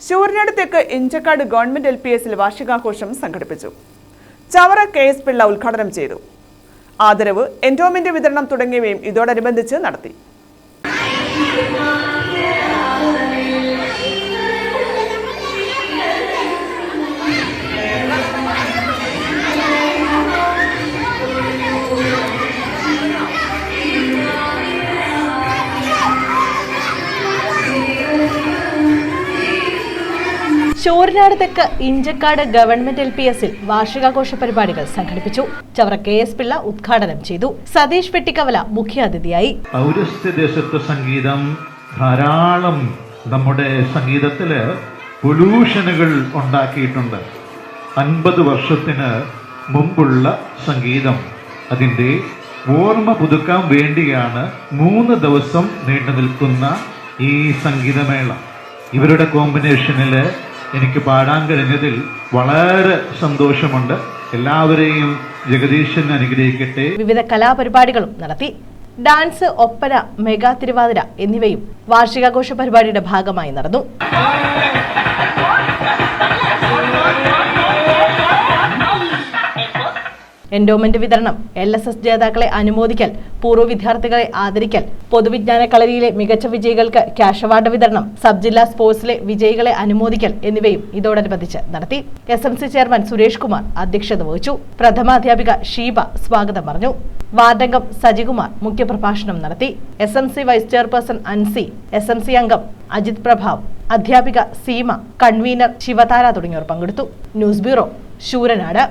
ശൂരനാട് തെക്ക് ഇഞ്ചക്കാട് ഗവൺമെന്റ് LPSൽ വാർഷികാഘോഷം സംഘടിപ്പിച്ചു. ചവറ KS പിള്ള ഉദ്ഘാടനം ചെയ്തു. ആദരവ്, എൻഡോമെന്റ് വിതരണം തുടങ്ങിയവയും ഇതോടനുബന്ധിച്ച് നടത്തി. ശൂരനാട് തെക്ക് ഇഞ്ചക്കാട് ഗവൺമെന്റ് LPSൽ വാർഷികാഘോഷ പരിപാടികൾ സംഘടിപ്പിച്ചു. ചവറ KS പിള്ള ഉദ്ഘാടനം ചെയ്തു. സതീഷ് വെട്ടിക്കവല മുഖ്യാതിഥിയായി. പൗരസ്ത്യദേശത്ത് സംഗീതം ധാരാളം നമ്മുടെ സംഗീതത്തില് പൊല്യൂഷനുകൾ ഉണ്ടാക്കിയിട്ടുണ്ട്. 50 വർഷത്തിന് മുമ്പുള്ള സംഗീതം അതിൻ്റെ ഓർമ്മ പുതുക്കാൻ വേണ്ടിയാണ് 3 ദിവസം നീണ്ടു നിൽക്കുന്ന ഈ സംഗീതമേള. ഇവരുടെ കോമ്പിനേഷനില് എനിക്ക് പാടാൻ കഴിഞ്ഞതിൽ വളരെ സന്തോഷമുണ്ട്. എല്ലാവരെയും ജഗദീശൻ അനുഗ്രഹിക്കട്ടെ. വിവിധ കലാപരിപാടികളും നടത്തി. ഡാൻസ്, ഒപ്പന, മെഗാ തിരുവാതിര എന്നിവയും വാർഷികാഘോഷ പരിപാടിയുടെ ഭാഗമായി നടന്നു. എൻഡോമെന്റ് വിതരണം, LSS ജേതാക്കളെ അനുമോദിക്കൽ, പൂർവ്വ വിദ്യാർത്ഥികളെ ആദരിക്കൽ, പൊതുവിജ്ഞാന കളരിയിലെ മികച്ച വിജയികൾക്ക് ക്യാഷ് അവാർഡ് വിതരണം, സബ് ജില്ലാ സ്പോർട്സിലെ വിജയികളെ അനുമോദിക്കൽ എന്നിവയും ഇതോടനുബന്ധിച്ച് നടത്തി. SMC ചെയർമാൻ സുരേഷ് കുമാർ അധ്യക്ഷത വഹിച്ചു. പ്രഥമാധ്യാപിക ഷീബ സ്വാഗതം പറഞ്ഞു. വാർഡംഗം സജികുമാർ മുഖ്യപ്രഭാഷണം നടത്തി. SMC vice chairperson Ansi, SMC അംഗം അജിത് പ്രഭാവ്, അധ്യാപിക സീമ, കൺവീനർ ശിവതാര തുടങ്ങിയവർ പങ്കെടുത്തു. News bureau, Sooranad.